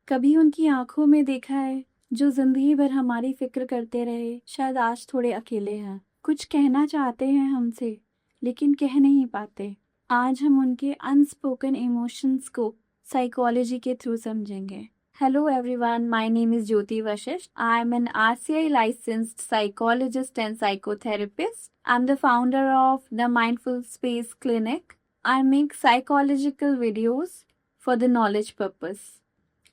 कभी उनकी आंखों में देखा है जो जिंदगी भर हमारी फिक्र करते रहे, शायद आज थोड़े अकेले हैं, कुछ कहना चाहते हैं हमसे लेकिन कह नहीं पाते। आज हम उनके अनस्पोकन इमोशंस को साइकोलॉजी के थ्रू समझेंगे। Hello everyone, my name is Jyoti Vashish. I am an RCI licensed psychologist and psychotherapist. I'm the founder of the Mindful Space Clinic. I make psychological videos for the knowledge purpose.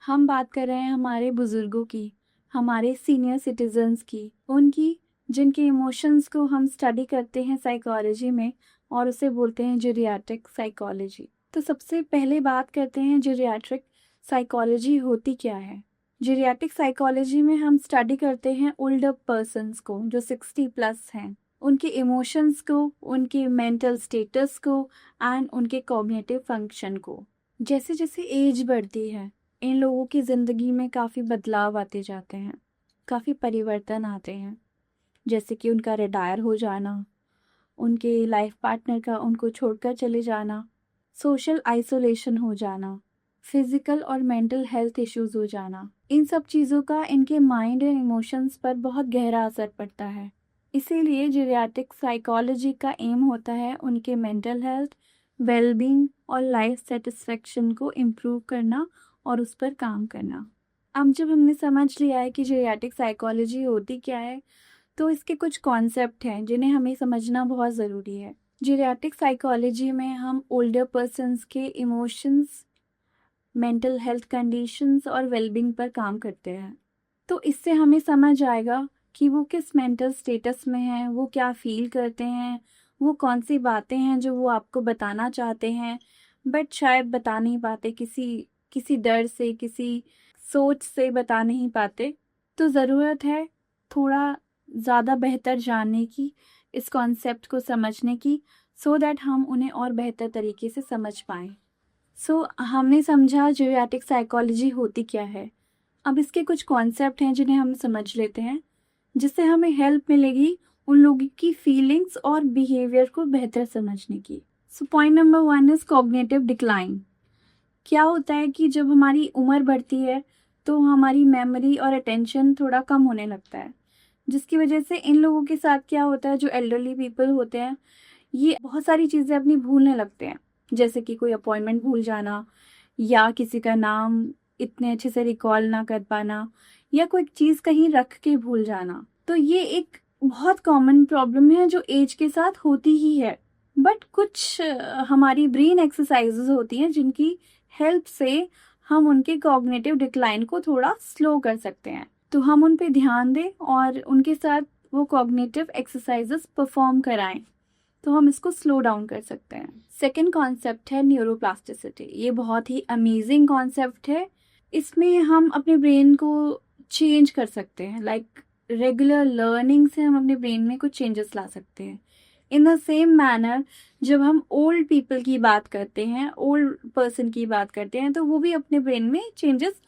हम बात कर रहे हैं हमारे बुजुर्गों की, हमारे senior citizens की, उनकी जिनके इमोशंस को हम स्टडी करते हैं साइकोलॉजी में और उसे बोलते हैं जेरियाट्रिक साइकोलॉजी। तो सबसे पहले बात करते हैं जेरियाट्रिक साइकोलॉजी होती क्या है। जेरियाट्रिक साइकोलॉजी में हम स्टडी करते हैं ओल्डर पर्सन्स को जो 60+ हैं, उनके इमोशंस को, उनके मेंटल स्टेटस को एंड उनके कॉग्निटिव फंक्शन को। जैसे जैसे एज बढ़ती है इन लोगों की ज़िंदगी में काफ़ी बदलाव आते जाते हैं, काफ़ी परिवर्तन आते हैं, जैसे कि उनका रिटायर हो जाना, उनके लाइफ पार्टनर का उनको छोड़कर चले जाना, सोशल आइसोलेशन हो जाना, फिजिकल और मेंटल हेल्थ इश्यूज हो जाना। इन सब चीज़ों का इनके माइंड एंड इमोशंस पर बहुत गहरा असर पड़ता है। इसीलिए जेरियाट्रिक साइकोलॉजी का एम होता है उनके मेंटल हेल्थ, वेलबींग और लाइफ सेटिस्फेक्शन को इम्प्रूव करना और उस पर काम करना। अब जब हमने समझ लिया है कि जेरियाट्रिक साइकोलॉजी होती क्या है, तो इसके कुछ कॉन्सेप्ट हैं जिन्हें हमें समझना बहुत ज़रूरी है। जेरियाट्रिक साइकोलॉजी में हम ओल्डर पर्सन्स के इमोशंस, मेंटल हेल्थ कंडीशंस और वेलबींग पर काम करते हैं। तो इससे हमें समझ आएगा कि वो किस मेंटल स्टेटस में हैं, वो क्या फील करते हैं, वो कौन सी बातें हैं जो वो आपको बताना चाहते हैं बट शायद बता नहीं पाते, किसी डर से, किसी सोच से बता नहीं पाते। तो ज़रूरत है थोड़ा ज़्यादा बेहतर जानने की, इस कॉन्सेप्ट को समझने की, सो दैट हम उन्हें और बेहतर तरीके से समझ पाएँ। हमने समझा जेरियाट्रिक साइकोलॉजी होती क्या है। अब इसके कुछ कॉन्सेप्ट हैं जिन्हें हम समझ लेते हैं, जिससे हमें हेल्प मिलेगी उन लोगों की फीलिंग्स और बिहेवियर को बेहतर समझने की। Point number 1 is cognitive decline. क्या होता है कि जब हमारी उम्र बढ़ती है तो हमारी मेमोरी और अटेंशन थोड़ा कम होने लगता है, जिसकी वजह से इन लोगों के साथ क्या होता है, जो एल्डरली पीपल होते हैं ये बहुत सारी चीज़ें अपनी भूलने लगते हैं, जैसे कि कोई अपॉइंटमेंट भूल जाना या किसी का नाम इतने अच्छे से रिकॉल ना कर पाना या कोई चीज़ कहीं रख के भूल जाना। तो ये एक बहुत कॉमन प्रॉब्लम है जो एज के साथ होती ही है। बट कुछ हमारी ब्रेन एक्सरसाइजेज होती हैं जिनकी हेल्प से हम उनके कॉग्निटिव डिक्लाइन को थोड़ा स्लो कर सकते हैं। तो हम उन पे ध्यान दें और उनके साथ वो कॉग्निटिव एक्सरसाइजेस परफॉर्म कराएं, तो हम इसको स्लो डाउन कर सकते हैं। सेकेंड कॉन्सेप्ट है न्यूरोप्लास्टिसिटी। ये बहुत ही अमेजिंग कॉन्सेप्ट है। इसमें हम अपने ब्रेन को चेंज कर सकते हैं, लाइक रेगुलर लर्निंग से हम अपने ब्रेन में कुछ चेंजेस ला सकते हैं। इन द सेम मैनर जब हम ओल्ड पीपल की बात करते हैं, ओल्ड पर्सन की बात करते हैं, तो वो भी अपने ब्रेन में चेंजेस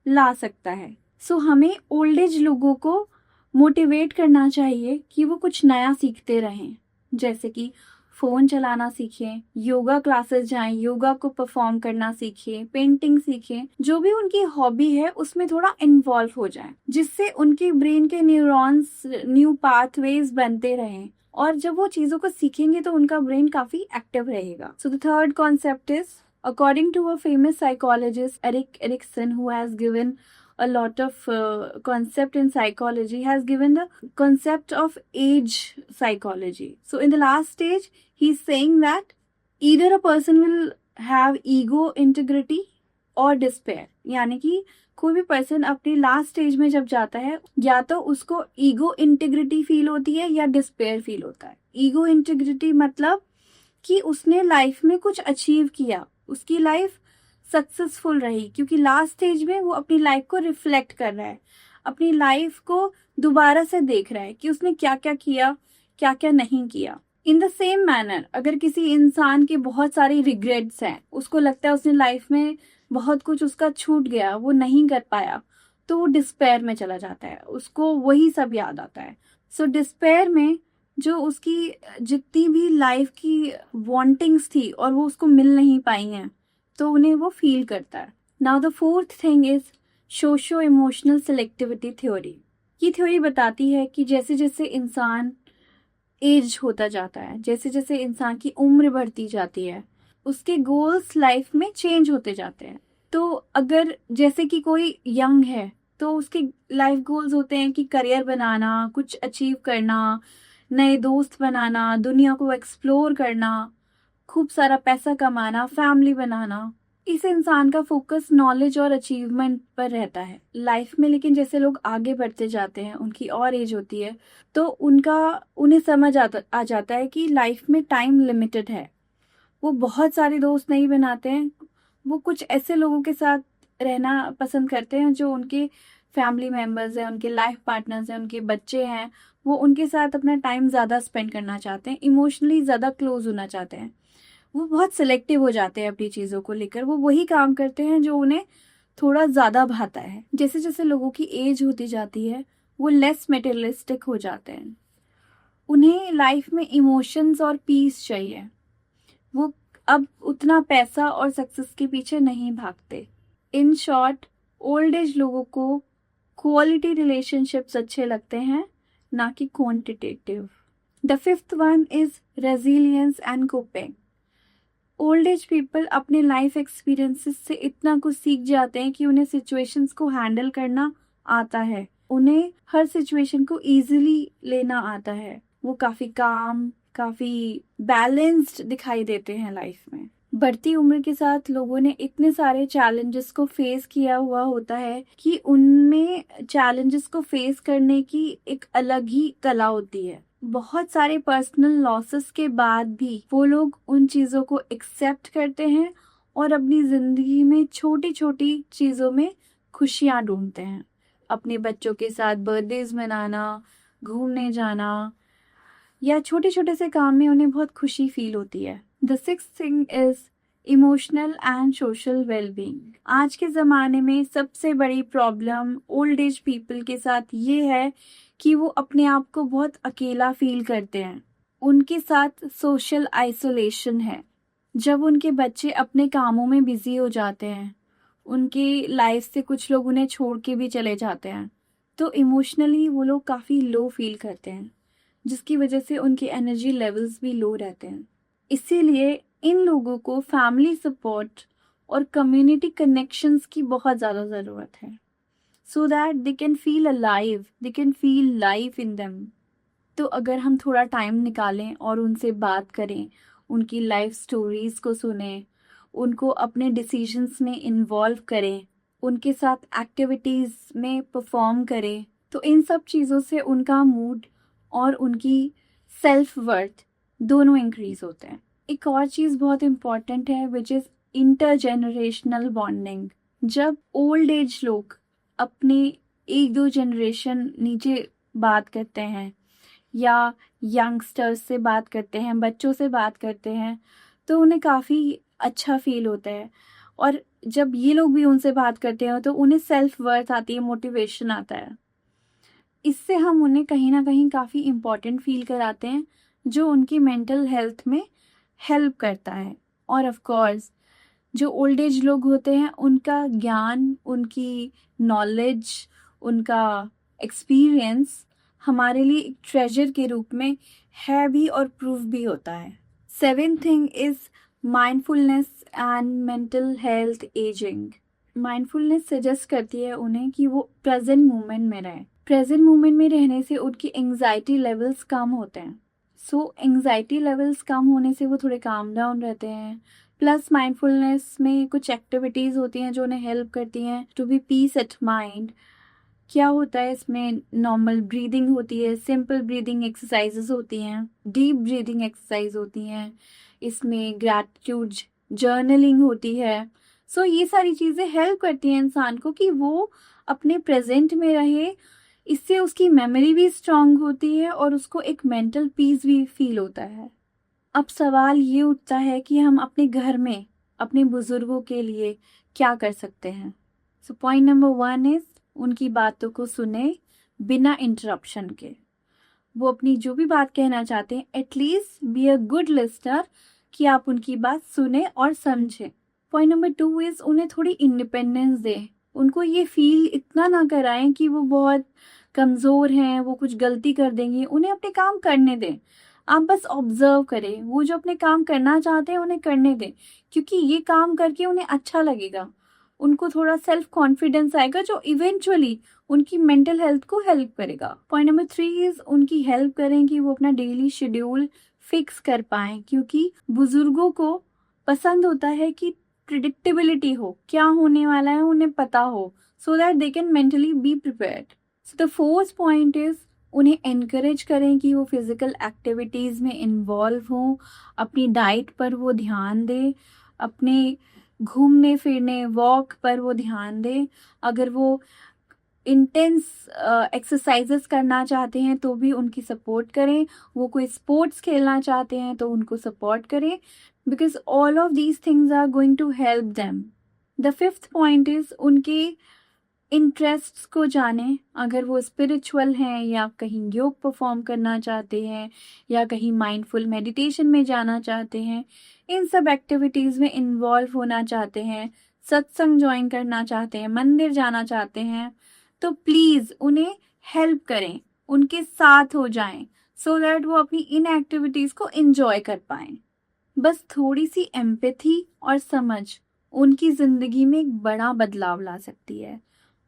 ला सकता है। हमें ओल्ड एज लोगों को मोटिवेट करना चाहिए कि वो कुछ नया सीखते रहें, जैसे कि फ़ोन चलाना सीखें, योगा क्लासेस जाएं, योगा को परफॉर्म करना सीखें, पेंटिंग सीखें, जो भी उनकी हॉबी है उसमें थोड़ा इन्वॉल्व हो जाएं, जिससे उनके ब्रेन के न्यूरॉन्स न्यू पाथवेज बनते रहें और जब वो चीज़ों को सीखेंगे तो उनका ब्रेन काफ़ी एक्टिव रहेगा। So the third concept is, according to a famous psychologist, Erik Erikson, who has given a lot of concept in psychology, has given the concept of age psychology. So in the last stage, he's saying that either a person will have ego integrity or despair. यानी कि कोई भी person अपनी last stage में जब जाता है, या तो उसको ईगो इंटीग्रिटी फील होती है या डिस्पेयर फील होता है। ईगो इंटीग्रिटी मतलब कि उसने लाइफ में कुछ अचीव किया, उसकी लाइफ सक्सेसफुल रही, क्योंकि लास्ट स्टेज में वो अपनी लाइफ को रिफ्लेक्ट कर रहा है, अपनी लाइफ को दोबारा से देख रहा है कि उसने क्या क्या किया, क्या क्या नहीं किया। इन द सेम मैनर अगर किसी इंसान के बहुत सारी रिग्रेट्स हैं, उसको लगता है उसने लाइफ में बहुत कुछ उसका छूट गया, वो नहीं कर पाया, तो वो डिस्पेयर में चला जाता है, उसको वही सब याद आता है। सो डिस्पेयर में जो उसकी जितनी भी लाइफ की वांटिंग्स थी और वो उसको मिल नहीं पाई हैं, तो उन्हें वो फील करता है। Now the fourth thing is socio emotional selectivity theory. ये थ्योरी बताती है कि जैसे जैसे इंसान एज होता जाता है, जैसे जैसे इंसान की उम्र बढ़ती जाती है, उसके गोल्स लाइफ में चेंज होते जाते हैं। तो अगर जैसे कि कोई यंग है तो उसके लाइफ गोल्स होते हैं कि करियर बनाना, कुछ अचीव करना, नए दोस्त बनाना, दुनिया को एक्सप्लोर करना, खूब सारा पैसा कमाना, फैमिली बनाना। इस इंसान का फोकस नॉलेज और अचीवमेंट पर रहता है लाइफ में। लेकिन जैसे लोग आगे बढ़ते जाते हैं, उनकी और एज होती है, तो उन्हें समझ आ जाता है कि लाइफ में टाइम लिमिटेड है। वो बहुत सारे दोस्त नहीं बनाते हैं, वो कुछ ऐसे लोगों के साथ रहना पसंद करते हैं जो उनके फैमिली मेम्बर्स हैं, उनके लाइफ पार्टनर्स हैं, उनके बच्चे हैं। वो उनके साथ अपना टाइम ज़्यादा स्पेंड करना चाहते हैं, इमोशनली ज़्यादा क्लोज होना चाहते हैं। वो बहुत सिलेक्टिव हो जाते हैं अपनी चीज़ों को लेकर। वो वही काम करते हैं जो उन्हें थोड़ा ज़्यादा भाता है। जैसे जैसे लोगों की एज होती जाती है, वो लेस मेटेरियलिस्टिक हो जाते हैं। उन्हें लाइफ में इमोशंस और पीस चाहिए। वो अब उतना पैसा और सक्सेस के पीछे नहीं भागते। इन शॉर्ट, ओल्ड एज लोगों को क्वालिटी रिलेशनशिप्स अच्छे लगते हैं, ना कि quantitative. The fifth one is resilience and coping. Old age people अपने लाइफ एक्सपीरियंसेस से इतना कुछ सीख जाते हैं कि उन्हें सिचुएशंस को हैंडल करना आता है। उन्हें हर सिचुएशन को इजीली लेना आता है। वो काफ़ी काम, काफ़ी बैलेंस्ड दिखाई देते हैं लाइफ में। बढ़ती उम्र के साथ लोगों ने इतने सारे चैलेंजेस को फेस किया हुआ होता है कि उनमें चैलेंजेस को फेस करने की एक अलग ही कला होती है। बहुत सारे पर्सनल लॉसेस के बाद भी वो लोग उन चीज़ों को एक्सेप्ट करते हैं और अपनी ज़िंदगी में छोटी छोटी चीज़ों में खुशियाँ ढूंढते हैं। अपने बच्चों के साथ बर्थडेज मनाना, घूमने जाना, या छोटे छोटे से काम में उन्हें बहुत खुशी फील होती है। The sixth thing is emotional and social wellbeing. आज के ज़माने में सबसे बड़ी प्रॉब्लम ओल्ड एज पीपल के साथ ये है कि वो अपने आप को बहुत अकेला फील करते हैं। उनके साथ सोशल आइसोलेशन है। जब उनके बच्चे अपने कामों में बिजी हो जाते हैं, उनकी लाइफ से कुछ लोग उन्हें छोड़ के भी चले जाते हैं, तो इमोशनली वो लोग काफ़ी लो फील करते हैं, जिसकी वजह से उनके एनर्जी लेवल्स भी लो रहते हैं। इसीलिए इन लोगों को फैमिली सपोर्ट और कम्युनिटी कनेक्शंस की बहुत ज़्यादा ज़रूरत है, so that they can feel alive, they can feel life in them. तो अगर हम थोड़ा टाइम निकालें और उनसे बात करें, उनकी लाइफ स्टोरीज को सुने, उनको अपने डिसीजंस में इन्वॉल्व करें, उनके साथ एक्टिविटीज़ में परफॉर्म करें, तो इन सब चीज़ों से उनका मूड और उनकी सेल्फ वर्थ दोनों इंक्रीज होते हैं। एक और चीज़ बहुत इम्पॉर्टेंट है, विच इज़ इंटरजेनरेशनल बॉन्डिंग। जब ओल्ड एज लोग अपने एक दो जनरेशन नीचे बात करते हैं या यंगस्टर्स से बात करते हैं, बच्चों से बात करते हैं, तो उन्हें काफ़ी अच्छा फील होता है। और जब ये लोग भी उनसे बात करते हैं तो उन्हें सेल्फ वर्थ आती है, मोटिवेशन आता है। इससे हम उन्हें कहीं ना कहीं काफ़ी इम्पोर्टेंट फील कराते हैं, जो उनकी मेंटल हेल्थ में हेल्प करता है। और ऑफ कोर्स जो ओल्ड एज लोग होते हैं, उनका ज्ञान, उनकी नॉलेज, उनका एक्सपीरियंस हमारे लिए एक ट्रेजर के रूप में है भी और प्रूफ भी होता है। Seventh thing is mindfulness and mental health ageing. Mindfulness suggest करती है उन्हें कि वो प्रेजेंट मोमेंट में रहें। प्रेजेंट मोमेंट में रहने से उनकी एंग्जाइटी लेवल्स कम होते हैं। सो एंग्जाइटी लेवल्स कम होने से वो थोड़े काम डाउन रहते हैं। प्लस माइंडफुलनेस में कुछ एक्टिविटीज़ होती हैं जो उन्हें हेल्प करती हैं to be peace at mind. क्या होता है इसमें? नॉर्मल ब्रीदिंग होती है, सिंपल ब्रीदिंग एक्सरसाइजेस होती हैं, डीप ब्रीदिंग एक्सरसाइज होती हैं, इसमें ग्रैटिट्यूड जर्नलिंग होती है। सो ये सारी चीज़ें हेल्प करती हैं इंसान को कि वो अपने प्रेजेंट में रहे। इससे उसकी मेमोरी भी स्ट्रांग होती है और उसको एक मेंटल पीस भी फील होता है। अब सवाल ये उठता है कि हम अपने घर में अपने बुजुर्गों के लिए क्या कर सकते हैं। सो पॉइंट नंबर 1 इज उनकी बातों को सुने बिना इंटरप्शन के। वो अपनी जो भी बात कहना चाहते हैं, at least be a good listener, कि आप उनकी बात सुने और समझें। पॉइंट नंबर 2 इज उन्हें थोड़ी इंडिपेंडेंस दें, उनको ये फील इतना ना कराएं कि वो बहुत कमज़ोर हैं, वो कुछ गलती कर देंगी। उन्हें अपने काम करने दें। आप बस ऑब्जर्व करें, वो जो अपने काम करना चाहते हैं उन्हें करने दें, क्योंकि ये काम करके उन्हें अच्छा लगेगा। उनको थोड़ा सेल्फ कॉन्फिडेंस आएगा जो इवेंचुअली उनकी मेंटल हेल्थ को हेल्प करेगा। पॉइंट नंबर 3 इज उनकी हेल्प करें कि वो अपना डेली शेड्यूल फिक्स कर पाएं, क्योंकि बुजुर्गों को पसंद होता है कि प्रिडिक्टेबिलिटी हो, क्या होने वाला है उन्हें पता हो, so that they can mentally be prepared. So the fourth point is उन्हें एनकरेज करें कि वो फिजिकल एक्टिविटीज़ में इन्वॉल्व हों, अपनी डाइट पर वो ध्यान दें, अपने घूमने फिरने वॉक पर वो ध्यान दें। अगर वो इंटेंस एक्सरसाइजेस करना चाहते हैं तो भी उनकी सपोर्ट करें। वो कोई स्पोर्ट्स खेलना चाहते हैं तो उनको सपोर्ट करें, because all of these things are going to help them. The fifth point is उनके इंटरेस्ट्स को जानें। अगर वो स्पिरिचुअल हैं या कहीं योग परफॉर्म करना चाहते हैं या कहीं माइंडफुल मेडिटेशन में जाना चाहते हैं, इन सब एक्टिविटीज़ में इन्वॉल्व होना चाहते हैं, सत्संग ज्वाइन करना चाहते हैं, मंदिर जाना चाहते हैं, तो प्लीज़ उन्हें हेल्प करें, उनके साथ हो जाएं, सो दैट वो अपनी इन एक्टिविटीज़ को एंजॉय कर पाएं। बस थोड़ी सी एम्पैथी और समझ उनकी ज़िंदगी में एक बड़ा बदलाव ला सकती है,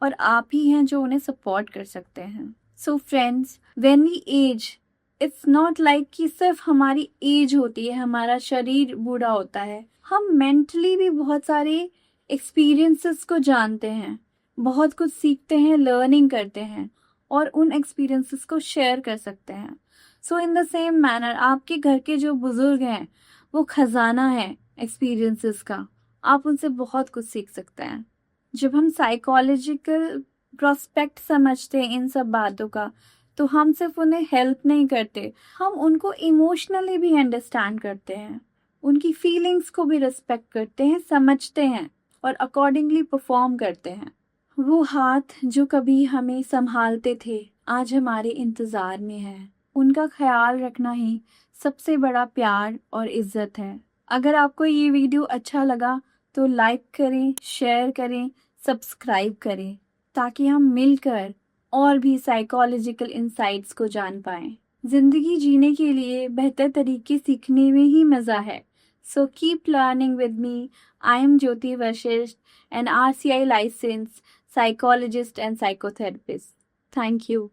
और आप ही हैं जो उन्हें सपोर्ट कर सकते हैं। So friends, when we age, it's not like कि सिर्फ हमारी एज होती है, हमारा शरीर बूढ़ा होता है। हम मेंटली भी बहुत सारे एक्सपीरियंसेस को जानते हैं, बहुत कुछ सीखते हैं, लर्निंग करते हैं, और उन एक्सपीरियंसेस को शेयर कर सकते हैं। सो इन द सेम मैनर, आपके घर के जो बुजुर्ग हैं वो खजाना है एक्सपीरियंसेस का, आप उनसे बहुत कुछ सीख सकते हैं। जब हम साइकोलॉजिकल प्रोस्पेक्ट समझते हैं इन सब बातों का, तो हम सिर्फ उन्हें हेल्प नहीं करते, हम उनको इमोशनली भी अंडरस्टैंड करते हैं, उनकी फीलिंग्स को भी रिस्पेक्ट करते हैं, समझते हैं और अकॉर्डिंगली परफॉर्म करते हैं। वो हाथ जो कभी हमें संभालते थे आज हमारे इंतज़ार में है। उनका ख्याल रखना ही सबसे बड़ा प्यार और इज्जत है। अगर आपको ये वीडियो अच्छा लगा तो लाइक करें, शेयर करें, सब्सक्राइब करें, ताकि हम मिलकर और भी साइकोलॉजिकल इंसाइट्स को जान पाएं। जिंदगी जीने के लिए बेहतर तरीके सीखने में ही मज़ा है। So keep learning with me. I am Jyoti Vashishtha, an RCI licensed psychologist and psychotherapist. Thank you.